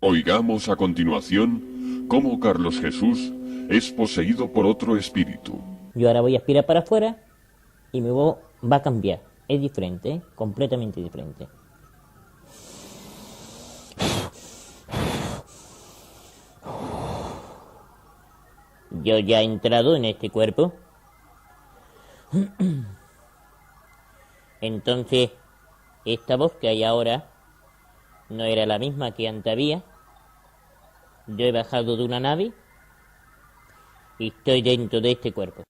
Oigamos a continuación cómo Carlos Jesús es poseído por otro espíritu. Yo ahora voy a aspirar para afuera y mi voz va a cambiar. Es diferente, ¿eh? Completamente diferente. Yo ya he entrado en este cuerpo. Entonces, esta voz que hay ahora no era la misma que antes había. Yo he bajado de una nave y estoy dentro de este cuerpo.